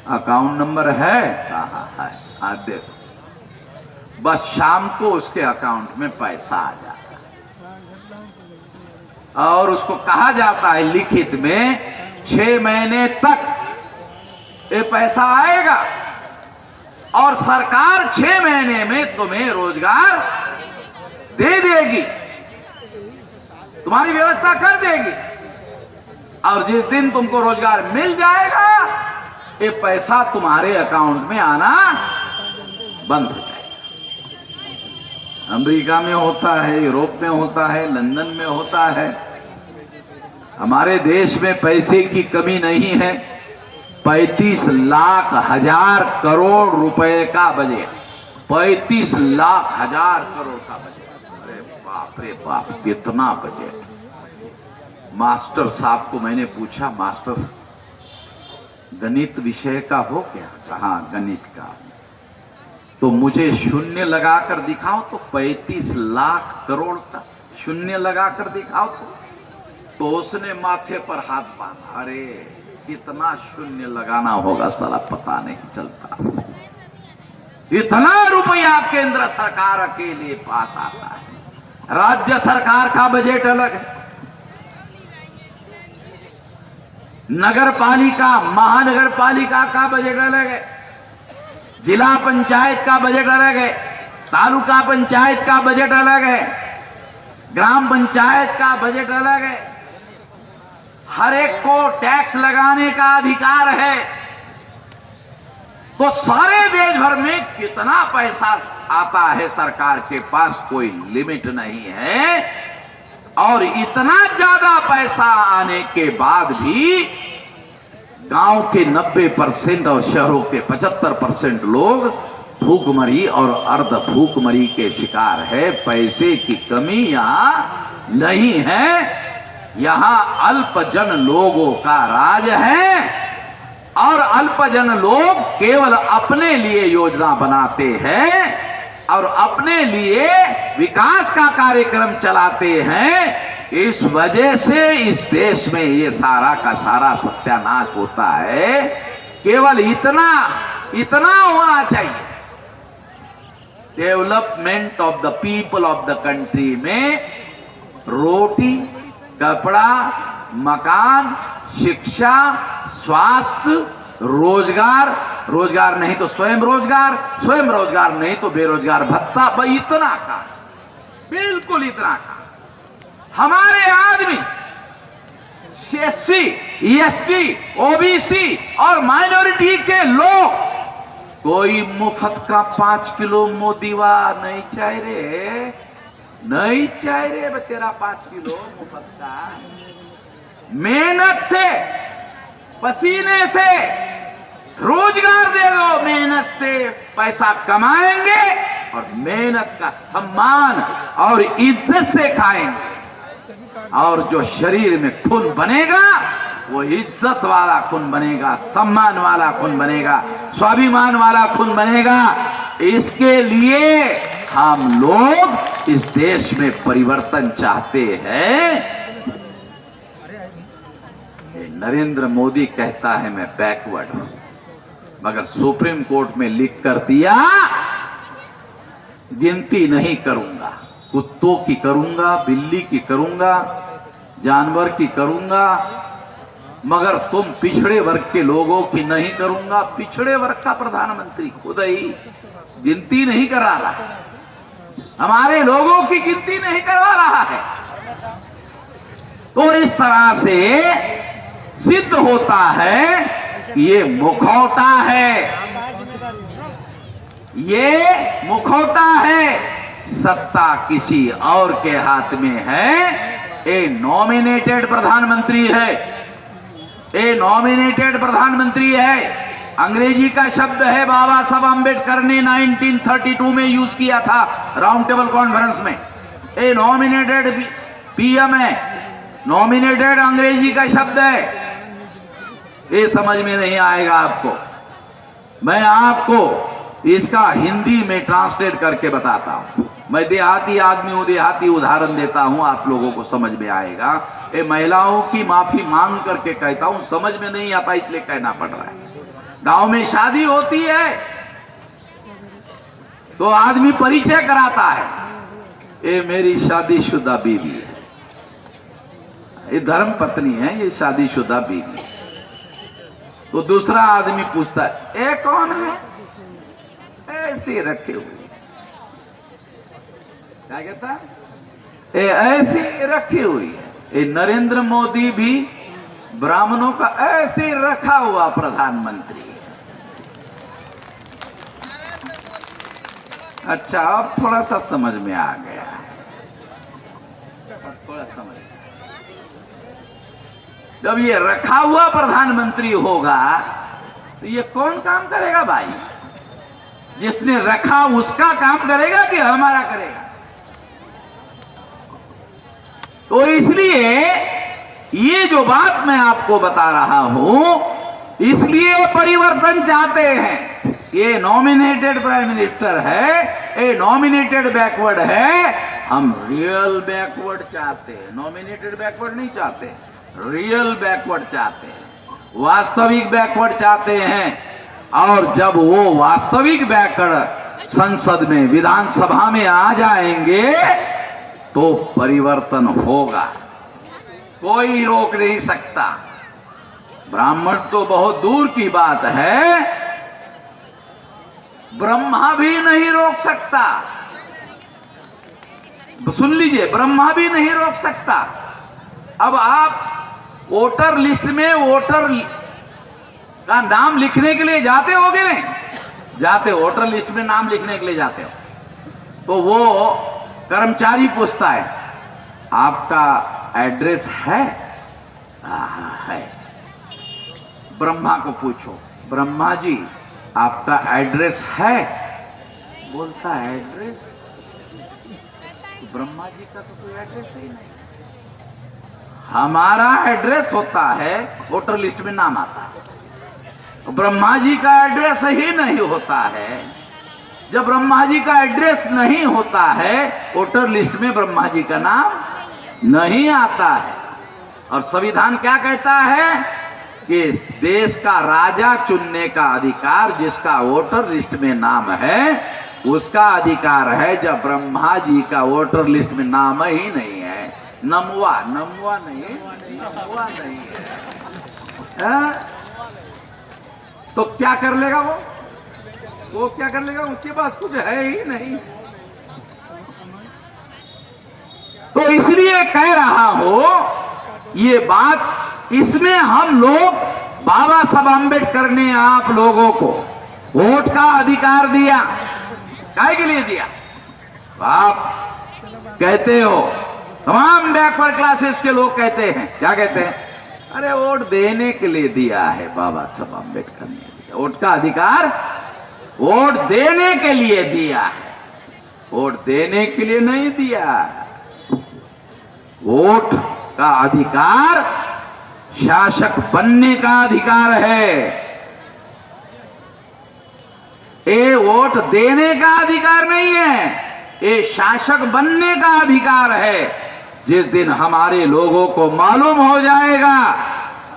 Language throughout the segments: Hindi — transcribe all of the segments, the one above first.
अकाउंट नंबर है कहाँ है? आज देखो, बस शाम को उसके अकाउंट में पैसा आ जाता है और उसको कहा जाता है लिखित में 6 महीने तक ये पैसा आएगा और सरकार 6 महीने में तुम्हें रोजगार दे देगी, तुम्हारी व्यवस्था कर देगी और जिस दिन तुमको रोजगार मिल जाएगा ये पैसा तुम्हारे अकाउंट में आना बंद हो जाएगा। अमेरिका में होता है, यूरोप में होता है, लंदन में होता है। हमारे देश में पैसे की कमी नहीं है। 35 लाख हजार करोड़ रुपए का बजट, 35 लाख हजार करोड़ का बजट। अरे बाप रे बाप, कितना बजट। मास्टर साहब को मैंने पूछा, मास्टर गणित विषय का हो क्या? कहा गणित का। तो मुझे शून्य लगाकर दिखाओ तो 35 लाख करोड़ का शून्य लगाकर दिखाओ तो उसने माथे पर हाथ बांधा। अरे कितना शून्य लगाना होगा साला पता नहीं चलता। इतना रुपया केंद्र सरकार के लिए पास आता है। राज्य सरकार का बजट अलग है, नगर पालिका महानगर पालिका का बजट अलग है, जिला पंचायत का बजट अलग है, तालुका पंचायत का बजट अलग है, ग्राम पंचायत का बजट अलग है। हर एक को टैक्स लगाने का अधिकार है। तो सारे देश भर में कितना पैसा आता है सरकार के पास कोई लिमिट नहीं है। और इतना ज्यादा पैसा आने के बाद भी गांव के 90% और शहरों के 75% लोग भूखमरी और अर्ध भूखमरी के शिकार है। पैसे की कमी यहां नहीं है, यहां अल्पजन लोगों का राज है और अल्पजन लोग केवल अपने लिए योजना बनाते हैं और अपने लिए विकास का कार्यक्रम चलाते हैं। इस वजह से इस देश में ये सारा का सारा सत्यानाश होता है। केवल इतना होना चाहिए, development of the people of the country में रोटी, कपड़ा, मकान, शिक्षा, स्वास्थ्य, रोजगार नहीं तो स्वयं रोजगार नहीं तो बेरोजगार भत्ता, इतना का, बिल्कुल इतना का। हमारे आदमी एससी, एसटी, ओबीसी और माइनॉरिटी के लोग कोई मुफ्त का 5 किलो मोदीवा नहीं चाहिए रे तेरा 5 किलो मुफ्त का। मेहनत से, पसीने से रोजगार दे दो, मेहनत से पैसा कमाएंगे और मेहनत का सम्मान और इज्जत से खाएंगे। और जो शरीर में खून बनेगा वो इज्जत वाला खून बनेगा, सम्मान वाला खून बनेगा, स्वाभिमान वाला खून बनेगा। इसके लिए हम लोग इस देश में परिवर्तन चाहते हैं। नरेंद्र मोदी कहता है मैं बैकवर्ड हूं, मगर सुप्रीम कोर्ट में लिख कर दिया गिनती नहीं करूंगा, कुत्तों की करूंगा, बिल्ली की करूंगा, जानवर की करूंगा, मगर तुम पिछड़े वर्ग के लोगों की नहीं करूंगा। पिछड़े वर्ग का प्रधानमंत्री खुद ही गिनती नहीं करा रहा, हमारे लोगों की गिनती नहीं करवा रहा है। तो इस तरह से सिद्ध होता है ये मुखौटा है, ये मुखौटा है, सत्ता किसी और के हाथ में है। ए नॉमिनेटेड प्रधानमंत्री है, ए नॉमिनेटेड प्रधानमंत्री है। अंग्रेजी का शब्द है, बाबा साहब आम्बेडकर ने 1932 में यूज किया था राउंड टेबल कॉन्फ्रेंस में। ए नॉमिनेटेड पीएम है, नॉमिनेटेड अंग्रेजी का शब्द है। ये समझ में नहीं आएगा आपको। मैं आपको इसका हिंदी में ट्रांसलेट करके बताता हूं। मैं देहाती आदमी हूं, देहाती उदाहरण देता हूं, आप लोगों को समझ में आएगा। ये महिलाओं की माफी मांग करके कहता हूं, समझ में नहीं आता इसलिए कहना पड़ रहा है। गांव में शादी होती है तो आदमी परिचय कराता है, ये मेरी शादीशुदा बीवी है, ये धर्म पत्नी है, ये शादीशुदा बीवी है। तो दूसरा आदमी पूछता है, ये कौन है? ऐसे रखे हुए, क्या कहता है? ये ऐसे रखी हुई है। ये नरेंद्र मोदी भी ब्राह्मणों का ऐसे रखा हुआ प्रधानमंत्री है। अच्छा, अब थोड़ा सा समझ में आ गया है, थोड़ा समझ। जब ये रखा हुआ प्रधानमंत्री होगा तो ये कौन काम करेगा भाई? जिसने रखा उसका काम करेगा कि हमारा करेगा? तो इसलिए ये जो बात मैं आपको बता रहा हूं, इसलिए परिवर्तन चाहते हैं। ये नॉमिनेटेड प्राइम मिनिस्टर है, ये नॉमिनेटेड बैकवर्ड है, हम रियल बैकवर्ड चाहते हैं। नॉमिनेटेड बैकवर्ड नहीं चाहते, रियल बैकवर्ड चाहते हैं, वास्तविक बैकवर्ड चाहते हैं। और जब वो वास्तविक बैकवर्ड संसद में, विधानसभा में आ जाएंगे तो परिवर्तन होगा, कोई रोक नहीं सकता। ब्राह्मण तो बहुत दूर की बात है, ब्रह्मा भी नहीं रोक सकता। सुन लीजिए, ब्रह्मा भी नहीं रोक सकता। अब आप वोटर लिस्ट में वोटर का नाम लिखने के लिए जाते होगे नहीं? जाते, वोटर लिस्ट में नाम लिखने के लिए जाते हो तो वो कर्मचारी पूछता है, आपका एड्रेस है? है। ब्रह्मा को पूछो, ब्रह्मा जी आपका एड्रेस है? बोलता है एड्रेस? तो ब्रह्मा जी का तो कोई एड्रेस ही नहीं। हमारा एड्रेस होता है, वोटर लिस्ट में नाम आता है, तो ब्रह्मा जी का एड्रेस ही नहीं होता है। जब ब्रह्मा जी का एड्रेस नहीं होता है, वोटर लिस्ट में ब्रह्मा जी का नाम नहीं आता है। और संविधान क्या कहता है कि इस देश का राजा चुनने का अधिकार जिसका वोटर लिस्ट में नाम है उसका अधिकार है। जब ब्रह्मा जी का वोटर लिस्ट में नाम ही नहीं है, नमवा नहीं है, तो क्या कर लेगा वो क्या कर लेगा? उसके पास कुछ है ही नहीं। तो इसलिए कह रहा हूं ये बात, इसमें हम लोग, बाबा साहब अम्बेडकर ने आप लोगों को वोट का अधिकार दिया, काहे के लिए दिया? आप कहते हो, तमाम बैकवर्ड क्लासेस के लोग कहते हैं, क्या कहते हैं? अरे वोट देने के लिए दिया है बाबा साहब अम्बेडकर ने, दिया वोट का अधिकार, वोट देने के लिए दिया है, वोट देने के लिए नहीं दिया। वोट का अधिकार शासक बनने का अधिकार है, ये वोट देने का अधिकार नहीं है, ये शासक बनने का अधिकार है। जिस दिन हमारे लोगों को मालूम हो जाएगा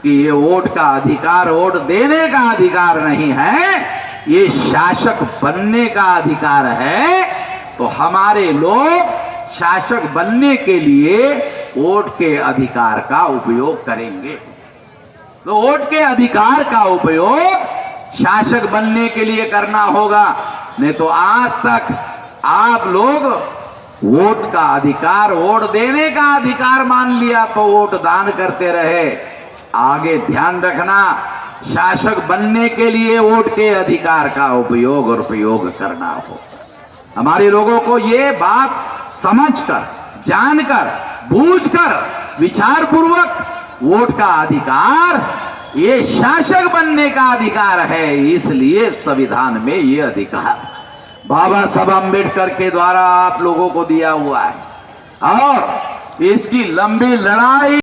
कि ये वोट का अधिकार वोट देने का अधिकार नहीं है, ये शासक बनने का अधिकार है, तो हमारे लोग शासक बनने के लिए वोट के अधिकार का उपयोग करेंगे। तो वोट के अधिकार का उपयोग शासक बनने के लिए करना होगा, नहीं तो आज तक आप लोग वोट का अधिकार, वोट देने का अधिकार मान लिया तो वोट दान करते रहे। आगे ध्यान रखना, शासक बनने के लिए वोट के अधिकार का उपयोग और प्रयोग करना हो। हमारे लोगों को ये बात समझकर, जानकर, बूझकर, विचार पूर्वक वोट का अधिकार ये शासक बनने का अधिकार है, इसलिए संविधान में ये अधिकार बाबा साहब अम्बेडकर के द्वारा आप लोगों को दिया हुआ है। और इसकी लंबी लड़ाई